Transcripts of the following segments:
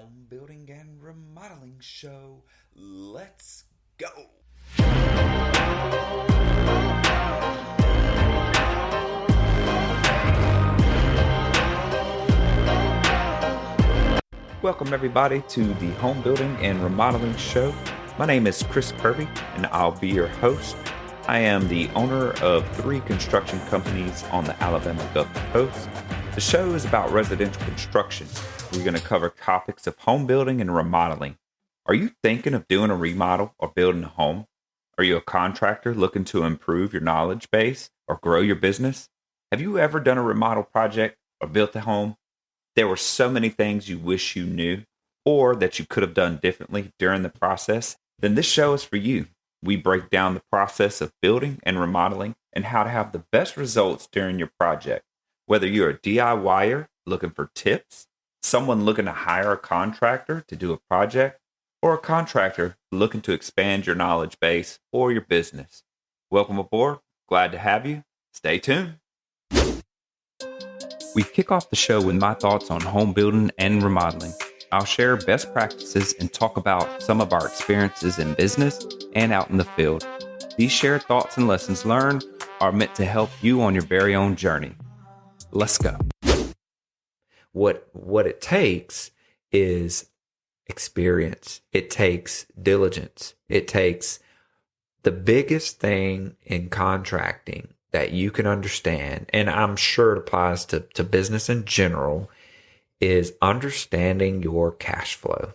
Homebuilding and Remodeling Show. Let's go. Welcome everybody to the Homebuilding and Remodeling Show. My name is Chris Kirby and I'll be your host. I am the owner of 3 construction companies on the Alabama Gulf Coast. The show is about residential construction. We're going to cover topics of home building and remodeling. Are you thinking of doing a remodel or building a home? Are you a contractor looking to improve your knowledge base or grow your business? Have you ever done a remodel project or built a home? There were so many things you wish you knew or that you could have done differently during the process. Then this show is for you. We break down the process of building and remodeling and how to have the best results during your project. Whether you're a DIYer looking for tips, someone looking to hire a contractor to do a project, or a contractor looking to expand your knowledge base or your business. Welcome aboard. Glad to have you. Stay tuned. We kick off the show with my thoughts on home building and remodeling. I'll share best practices and talk about some of our experiences in business and out in the field. These shared thoughts and lessons learned are meant to help you on your very own journey. Let's go. What it takes is experience. It takes diligence. It takes the biggest thing in contracting that you can understand, and I'm sure it applies to business in general, is understanding your cash flow.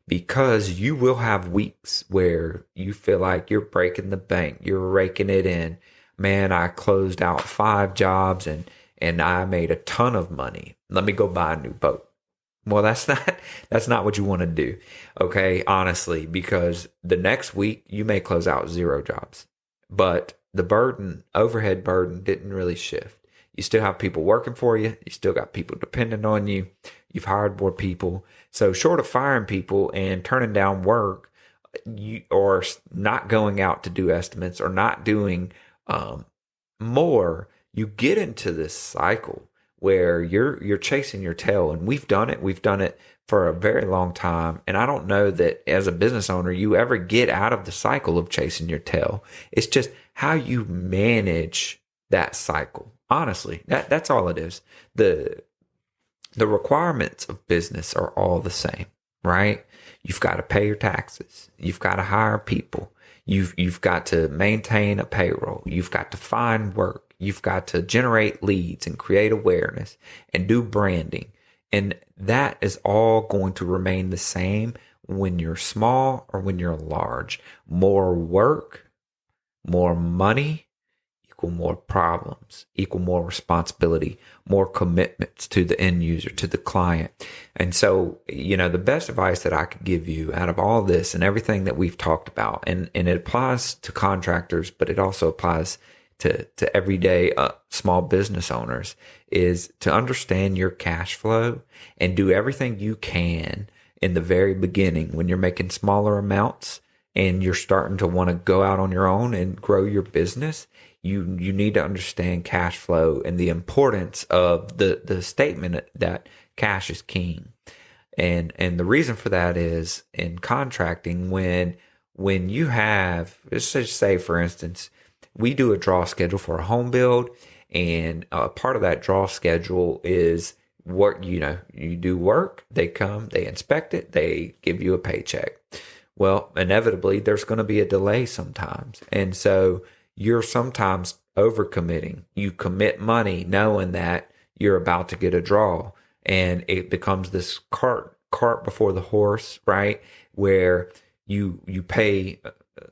Because you will have weeks where you feel like you're breaking the bank, you're raking it in. Man, I closed out 5 jobs and I made a ton of money. Let me go buy a new boat. Well, that's not what you want to do. Okay. Honestly, because the next week you may close out 0 jobs, but the overhead burden didn't really shift. You still have people working for you. You still got people dependent on you. You've hired more people. So short of firing people and turning down work, or not going out to do estimates or not doing more, you get into this cycle where you're chasing your tail. And we've done it. We've done it for a very long time. And I don't know that as a business owner, you ever get out of the cycle of chasing your tail. It's just how you manage that cycle. Honestly, that's all it is. The requirements of business are all the same, right? You've got to pay your taxes. You've got to hire people. You've got to maintain a payroll. You've got to find work. You've got to generate leads and create awareness and do branding. And that is all going to remain the same when you're small or when you're large. More work, more money, equal more problems, equal more responsibility, more commitments to the end user, to the client. And so, the best advice that I could give you out of all this and everything that we've talked about, and it applies to contractors, but it also applies to everyday small business owners, is to understand your cash flow and do everything you can in the very beginning when you're making smaller amounts and you're starting to want to go out on your own and grow your business. You need to understand cash flow and the importance of the statement that cash is king. And the reason for that is in contracting, when you have, let's just say, for instance, we do a draw schedule for a home build, and part of that draw schedule is work. You do work, they come, they inspect it, they give you a paycheck. Well, inevitably, there's going to be a delay sometimes. And so you're sometimes overcommitting. You commit money knowing that you're about to get a draw, and it becomes this cart before the horse, right? Where you pay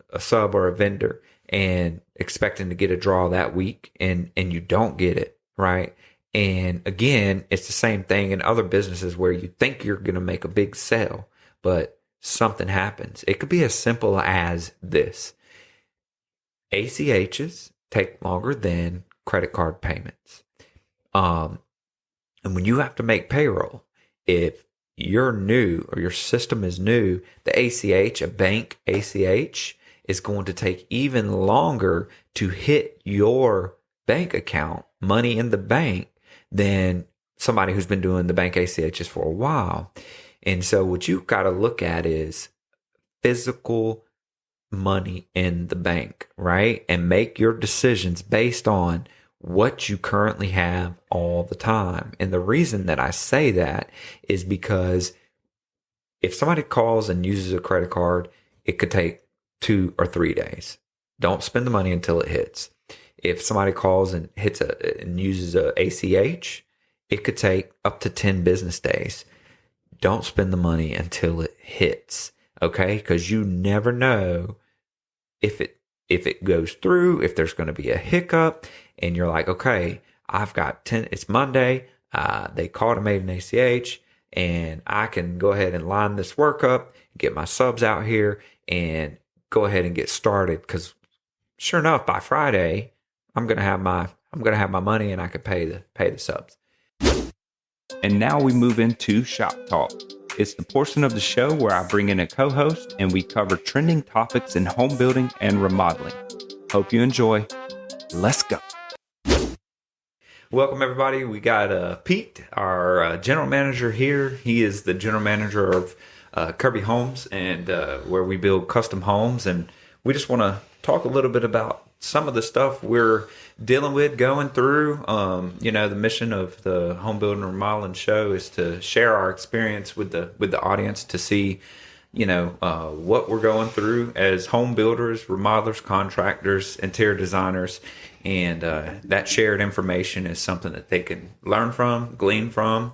a sub or a vendor and expecting to get a draw that week, and you don't get it, right? And again, it's the same thing in other businesses where you think you're going to make a big sale, but something happens. It could be as simple as this. ACHs take longer than credit card payments. And when you have to make payroll, if you're new or your system is new, the ACH, a bank ACH, is going to take even longer to hit your bank account, money in the bank, than somebody who's been doing the bank ACHs for a while. And so what you've got to look at is physical money in the bank, right? And make your decisions based on what you currently have all the time. And the reason that I say that is because if somebody calls and uses a credit card, it could take 2 or 3 days. Don't spend the money until it hits. If somebody calls and uses a ACH, it could take up to 10 business days. Don't spend the money until it hits, okay? Because you never know if it goes through, if there's going to be a hiccup, and you're like, okay, I've got 10. It's Monday. They called and made an ACH, and I can go ahead and line this work up, get my subs out here, and go ahead and get started. Because sure enough, by Friday, I'm gonna have my money, and I could pay the subs. And now we move into Shop Talk. It's the portion of the show where I bring in a co-host and we cover trending topics in home building and remodeling. Hope you enjoy. Let's go. Welcome, everybody. We got Pete, our general manager here. He is the general manager of Kirby Homes, and where we build custom homes. And we just want to talk a little bit about some of the stuff we're dealing with, going through. The mission of the Homebuilding and Remodeling Show is to share our experience with the audience, to see, what we're going through as home builders, remodelers, contractors, interior designers. And that shared information is something that they can learn from, glean from,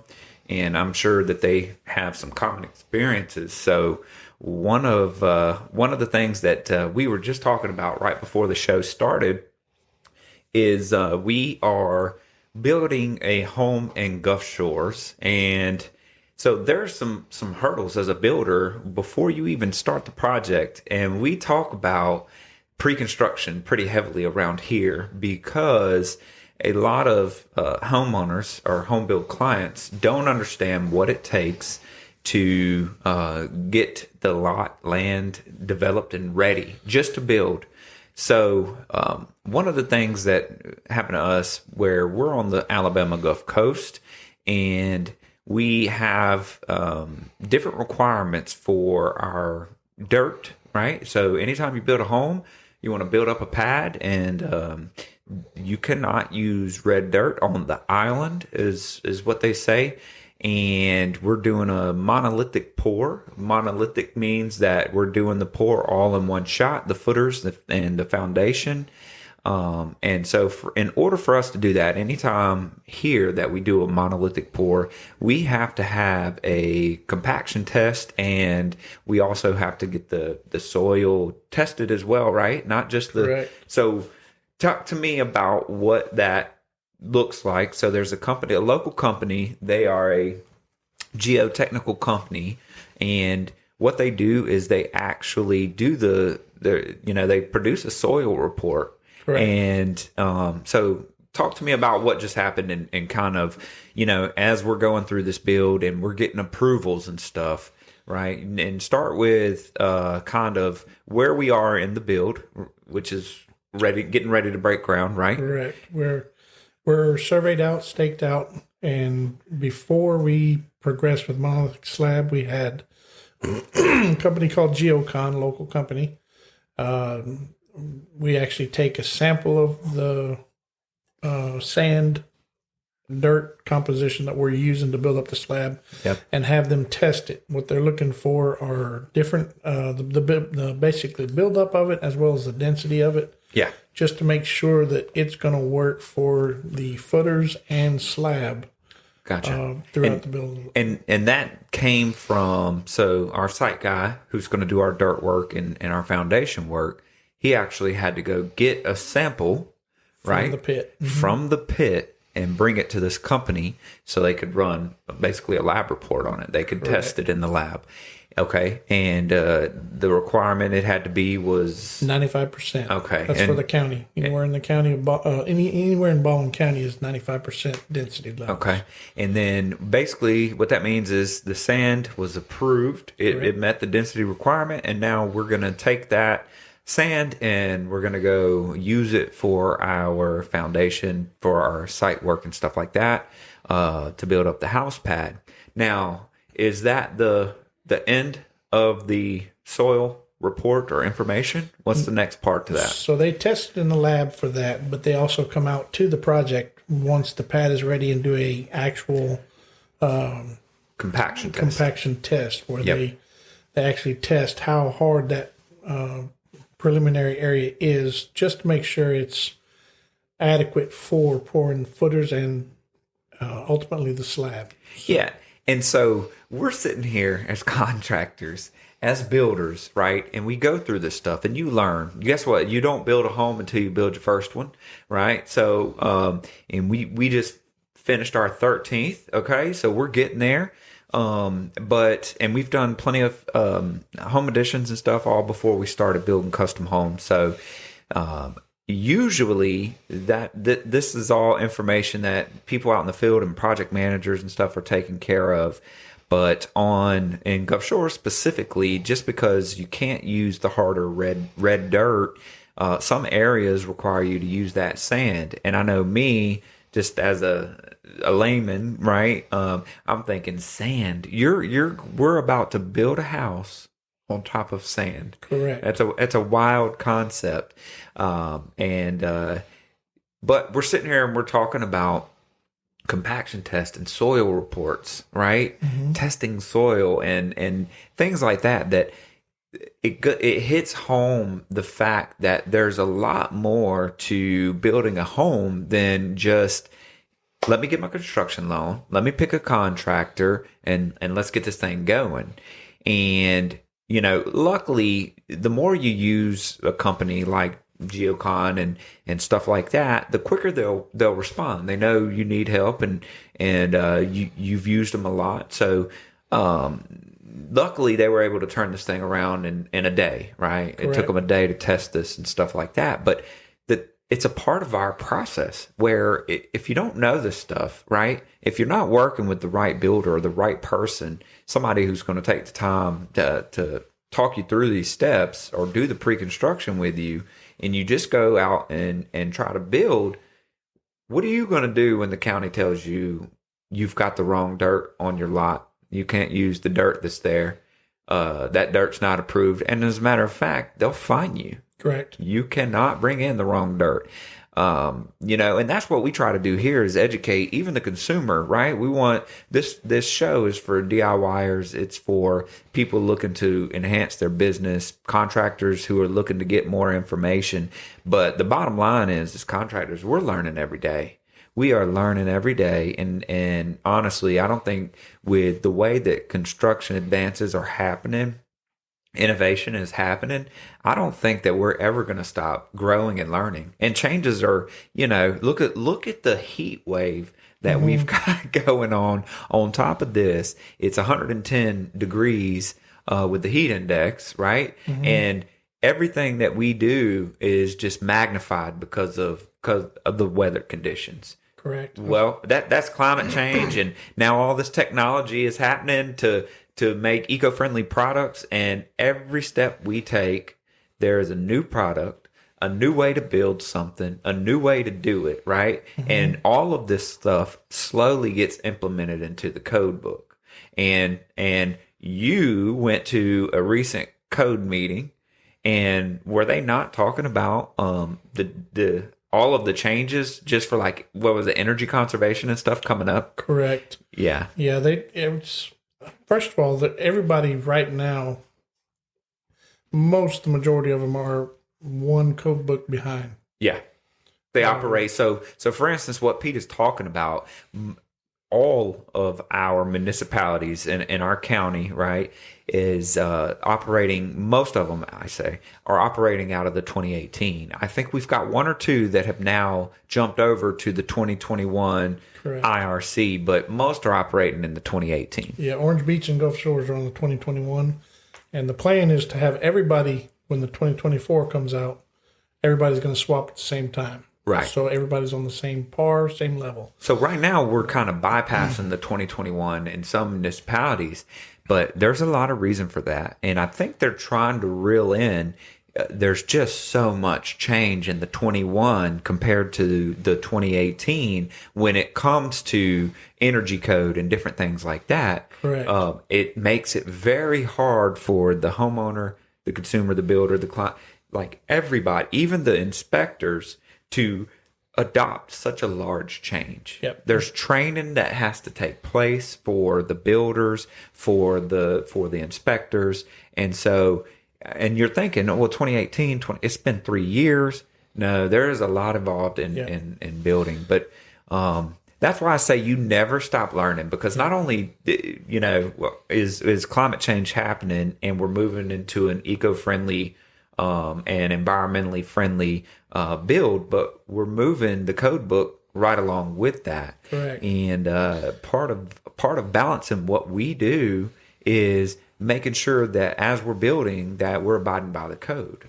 and I'm sure that they have some common experiences. So one of the things that we were just talking about right before the show started is we are building a home in Gulf Shores, and so there's some hurdles as a builder before you even start the project. And we talk about pre-construction pretty heavily around here because a lot of homeowners or home build clients don't understand what it takes to get the land developed and ready just to build. So one of the things that happened to us, where we're on the Alabama Gulf Coast, and we have different requirements for our dirt, right? So anytime you build a home, you want to build up a pad, and you cannot use red dirt on the island, is what they say. And we're doing a monolithic pour. Monolithic means that we're doing the pour all in one shot, the footers and the foundation. And so in order for us to do that, anytime here that we do a monolithic pour, we have to have a compaction test, and we also have to get the soil tested as well, right? Not just the... Correct. So talk to me about what that looks like. So there's a local company. They are a geotechnical company, and what they do is they actually do they produce a soil report. Correct. And so talk to me about what just happened, and kind of, as we're going through this build and we're getting approvals and stuff, right? And start with kind of where we are in the build, which is getting ready to break ground, right? Correct. We're surveyed out, staked out, and before we progressed with monolithic slab, we had a company called Geocon, local company. We actually take a sample of the sand, dirt composition that we're using to build up the slab, yep, and have them test it. What they're looking for are different, basically the buildup of it as well as the density of it. Yeah. Just to make sure that it's going to work for the footers and slab. Gotcha. Throughout the building. And that came from, so our site guy who's going to do our dirt work and our foundation work, he actually had to go get a sample, right? From the pit. Mm-hmm. From the pit, and bring it to this company so they could run basically a lab report on it. They could test it in the lab. Okay. And the requirement it had to be was 95%. Okay. That's for the county. Anywhere in the county of anywhere in Baldwin County is 95% density level. Okay. And then basically what that means is the sand was approved. It met the density requirement, and now we're going to take that sand and we're going to go use it for our foundation, for our site work and stuff like that, to build up the house pad. Now, is that the end of the soil report or information? What's the next part to that? So they test in the lab for that, but they also come out to the project once the pad is ready and do a actual Compaction test where they actually test how hard that preliminary area is, just to make sure it's adequate for pouring footers and ultimately the slab. Yeah. And so we're sitting here as contractors, as builders, right? And we go through this stuff and you learn. Guess what? You don't build a home until you build your first one, right? So, and we just finished our 13th. Okay. So we're getting there. And we've done plenty of home additions and stuff all before we started building custom homes. So, usually this is all information that people out in the field and project managers and stuff are taking care of. But in Gulf Shores specifically, just because you can't use the harder red dirt, some areas require you to use that sand. And I know me, just as a layman, right? I'm thinking sand. We're about to build a house on top of sand. Correct. That's a wild concept. But we're sitting here and we're talking about compaction test and soil reports, right? Mm-hmm. Testing soil and things like that it hits home the fact that there's a lot more to building a home than just, let me get my construction loan, let me pick a contractor, and let's get this thing going. And luckily, the more you use a company like Geocon and stuff like that, the quicker they'll respond. They know you need help, and you've used them a lot. So luckily, they were able to turn this thing around in a day. Right? Correct. It took them a day to test this and stuff like that. But it's a part of our process where if you don't know this stuff, right? If you're not working with the right builder or the right person, somebody who's going to take the time to talk you through these steps or do the pre-construction with you, and you just go out and try to build, what are you going to do when the county tells you you've got the wrong dirt on your lot? You can't use the dirt that's there. That dirt's not approved. And as a matter of fact, they'll fine you. Correct. You cannot bring in the wrong dirt. And that's what we try to do here is educate even the consumer, right? We want this show is for DIYers. It's for people looking to enhance their business, contractors who are looking to get more information. But the bottom line is, as contractors, we're learning every day. We are learning every day. And honestly, I don't think with the way that construction advances are happening, innovation is happening, I don't think that we're ever going to stop growing and learning. And changes are, look at the heat wave that we've got going on top of this. It's 110 degrees with the heat index, right? Mm-hmm. And everything that we do is just magnified because of the weather conditions. Correct. Well, that's climate change, and now all this technology is happening to make eco-friendly products, and every step we take, there is a new product, a new way to build something, a new way to do it, right? Mm-hmm. And all of this stuff slowly gets implemented into the code book. And you went to a recent code meeting, and were they not talking about the all of the changes just for what was it, energy conservation and stuff coming up? Correct. Yeah. Yeah, first of all, that everybody right now, the majority of them are one code book behind. Yeah, they operate. So for instance, what Pete is talking about, all of our municipalities in our county, right, is operating. Most of them, I say, are operating out of the 2018. I think we've got one or two that have now jumped over to the 2021 Correct. IRC, but most are operating in the 2018. Yeah, Orange Beach and Gulf Shores are on the 2021. And the plan is to have everybody, when the 2024 comes out, everybody's going to swap at the same time. Right. So everybody's on the same par, same level. So right now we're kind of bypassing the 2021 in some municipalities, but there's a lot of reason for that. And I think they're trying to reel in there's just so much change in the 21 compared to the 2018 when it comes to energy code and different things like that. Correct. It makes it very hard for the homeowner, the consumer, the builder, the client, like everybody, even the inspectors, to adopt such a large change. Yep. There's training that has to take place for the builders, for the inspectors, and so. And you're thinking, well, 2018, it's been 3 years. No, there is a lot involved in building. But that's why I say you never stop learning, because not only, is climate change happening and we're moving into an eco-friendly and environmentally friendly build, but we're moving the code book right along with that. Correct. And part of balancing what we do is making sure that as we're building that we're abiding by the code.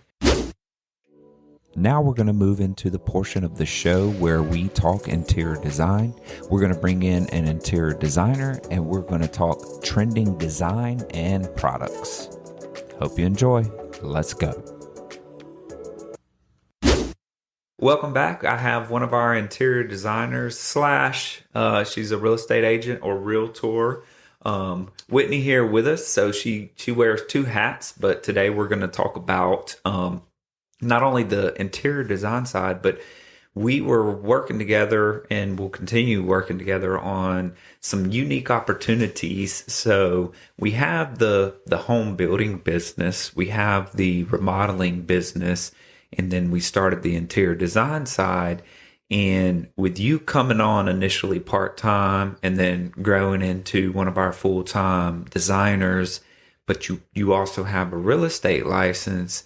Now we're going to move into the portion of the show where we talk interior design. We're going to bring in an interior designer and we're going to talk trending design and products. Hope you enjoy. Let's go. Welcome back. I have one of our interior designers / she's a real estate agent or realtor, Whitney, here with us. So she wears 2 hats, but today we're going to talk about not only the interior design side, but we were working together and will continue working together on some unique opportunities. So we have the home building business, we have the remodeling business, and then we started the interior design side. And with you coming on initially part-time and then growing into one of our full-time designers, but you also have a real estate license,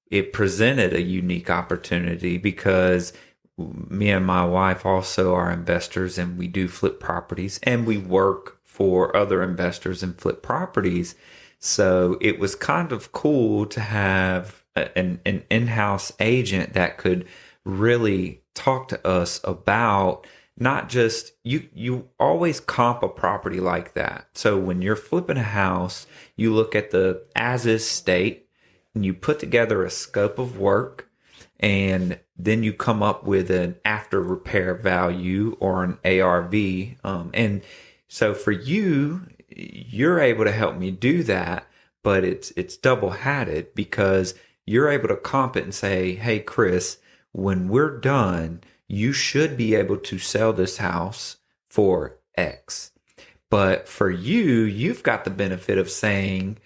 it presented a unique opportunity because me and my wife also are investors and we do flip properties and we work for other investors and flip properties. So it was kind of cool to have an in-house agent that could really talk to us about not just you always comp a property like that. So when you're flipping a house, you look at the as is state and you put together a scope of work, and then you come up with an after repair value or an ARV. And so for you, you're able to help me do that, but it's double hatted because you're able to comp it and say, hey, Chris, when we're done, you should be able to sell this house for X. But for you, you've got the benefit of saying,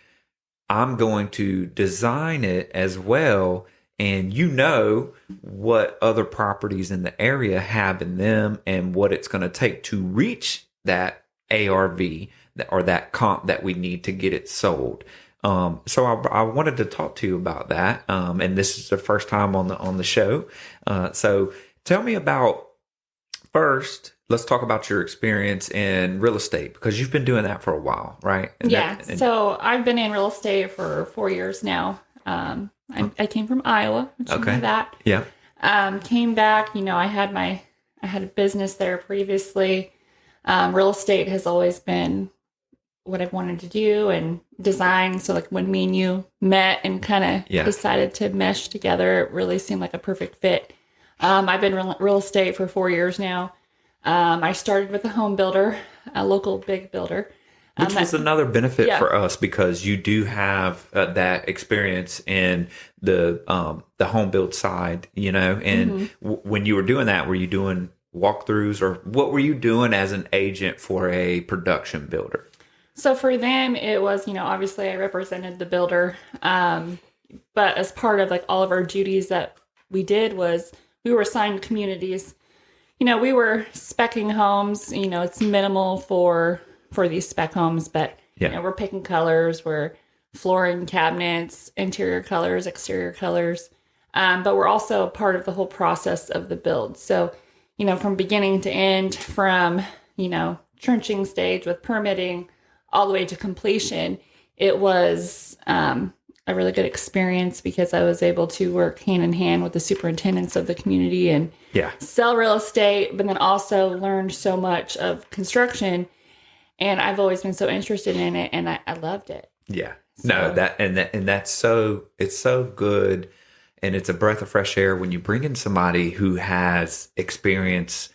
I'm going to design it as well. And you know what other properties in the area have in them and what it's going to take to reach that ARV or that comp that we need to get it sold. So I wanted to talk to you about that. And this is the first time on the show. So tell me about, first, let's talk about your experience in real estate, because you've been doing that for a while, right? So I've been in real estate for 4 years now. I came from Iowa, which you know that. Yeah. Came back, I had a business there previously. Real estate has always been what I've wanted to do and design. So like when me and you met and kind of decided to mesh together, it really seemed like a perfect fit. I've been real estate for 4 years now. I started with a home builder, a local big builder. Which was another benefit for us because you do have that experience in the home build side, and when you were doing that, were you doing walkthroughs or what were you doing as an agent for a production builder? So for them, it was, obviously I represented the builder. But as part of like all of our duties that we did was we were assigned communities. We were speccing homes, it's minimal for these spec homes, but we're picking colors, we're flooring cabinets, interior colors, exterior colors. But we're also part of the whole process of the build. So, from beginning to end, from, trenching stage with permitting all the way to completion, it was a really good experience because I was able to work hand in hand with the superintendents of the community and sell real estate, but then also learn so much of construction. And I've always been so interested in it, and I loved it. Yeah. No, that's so, it's so good. And it's a breath of fresh air when you bring in somebody who has experience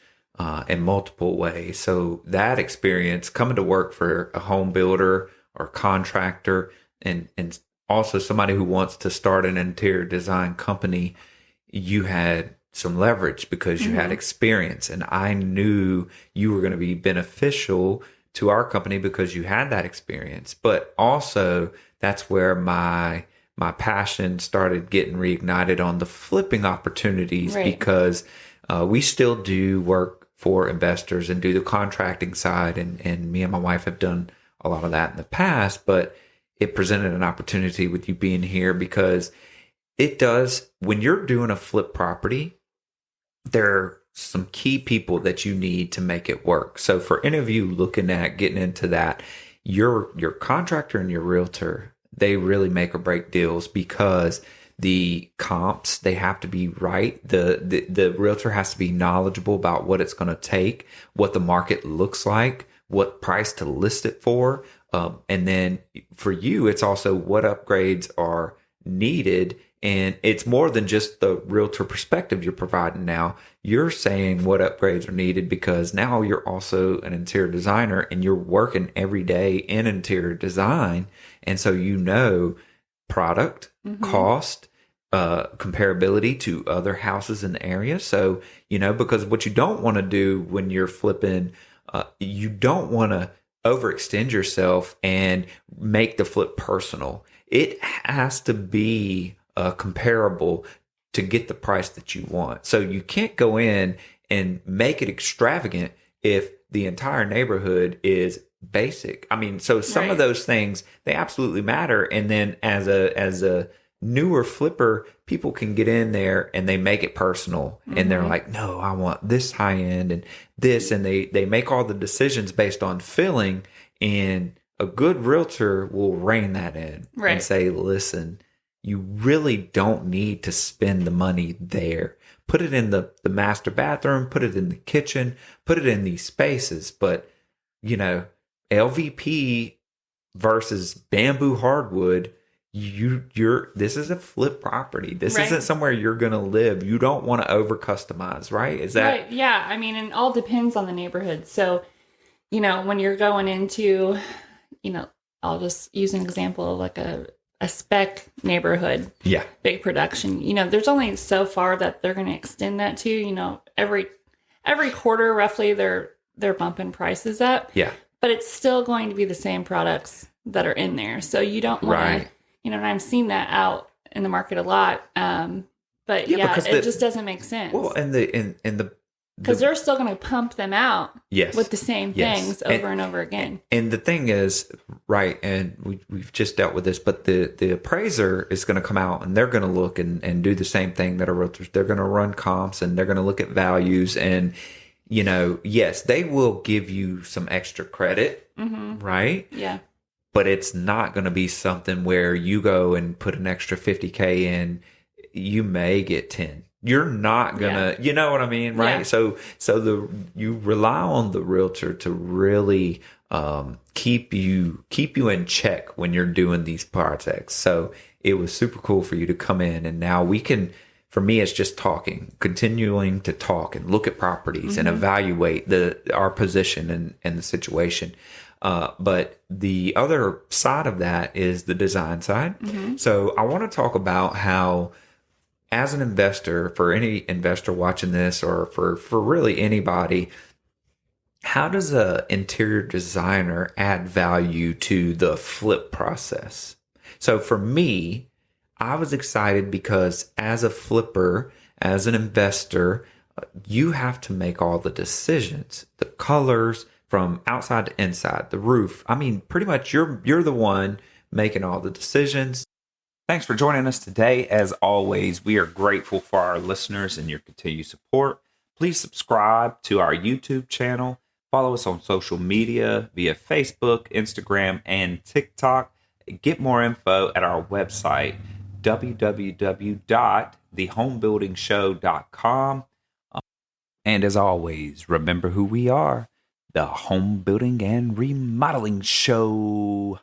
in multiple ways. So that experience coming to work for a home builder or contractor, and also somebody who wants to start an interior design company, you had some leverage because you had experience. And I knew you were going to be beneficial to our company because you had that experience. But also that's where my passion started getting reignited on the flipping opportunities, because we still do work for investors and do the contracting side. And me and my wife have done a lot of that in the past, but it presented an opportunity with you being here, because it does, when you're doing a flip property, there are some key people that you need to make it work. So for any of you looking at getting into that, your contractor and your realtor, they really make or break deals, because the comps, they have to be right. The realtor has to be knowledgeable about what it's going to take, what the market looks like, what price to list it for. And then for you, it's also what upgrades are needed. And it's more than just the realtor perspective you're providing now. You're saying what upgrades are needed because now you're also an interior designer and you're working every day in interior design. And so you know product, cost, comparability to other houses in the area. So, because what you don't want to do when you're flipping, you don't want to overextend yourself and make the flip personal. It has to be comparable to get the price that you want. So you can't go in and make it extravagant if the entire neighborhood is basic. I mean, so some of those things, they absolutely matter. And then as a newer flipper, people can get in there and they make it personal, and they're like, no, I want this high end and this, and they make all the decisions based on feeling. And a good realtor will rein that in and say, listen, you really don't need to spend the money there. Put it in the master bathroom, put it in the kitchen, put it in these spaces. But, LVP versus bamboo hardwood, this is a flip property. This isn't somewhere you're going to live. You don't want to over customize, right? Is that right? Yeah. I mean, it all depends on the neighborhood. So, when you're going into, I'll just use an example of like a spec neighborhood, big production. There's only so far that they're going to extend that to. Every quarter, roughly, they're bumping prices up. Yeah, but it's still going to be the same products that are in there. So you don't want to, and I've seen that out in the market a lot. But it just doesn't make sense. Well, because they're still going to pump them out with the same things over and over again. And the thing is, and we've just dealt with this, but the appraiser is going to come out and they're going to look and do the same thing that a realtor. They're going to run comps and they're going to look at values. And, yes, they will give you some extra credit, right? Yeah. But it's not going to be something where you go and put an extra $50K in, you may get 10. You're not gonna, you know what I mean, right? Yeah. So you rely on the realtor to really keep you in check when you're doing these projects. So it was super cool for you to come in, and now we can. For me, it's just continuing to talk and look at properties and evaluate our position and the situation. But the other side of that is the design side. So I want to talk about how, as an investor, for any investor watching this, or for really anybody, how does an interior designer add value to the flip process? So for me, I was excited because as a flipper, as an investor, you have to make all the decisions, the colors from outside to inside, the roof. I mean, pretty much you're the one making all the decisions. Thanks for joining us today. As always, we are grateful for our listeners and your continued support. Please subscribe to our YouTube channel. Follow us on social media via Facebook, Instagram, and TikTok. Get more info at our website, www.thehomebuildingshow.com. And as always, remember who we are, the Home Building and Remodeling Show.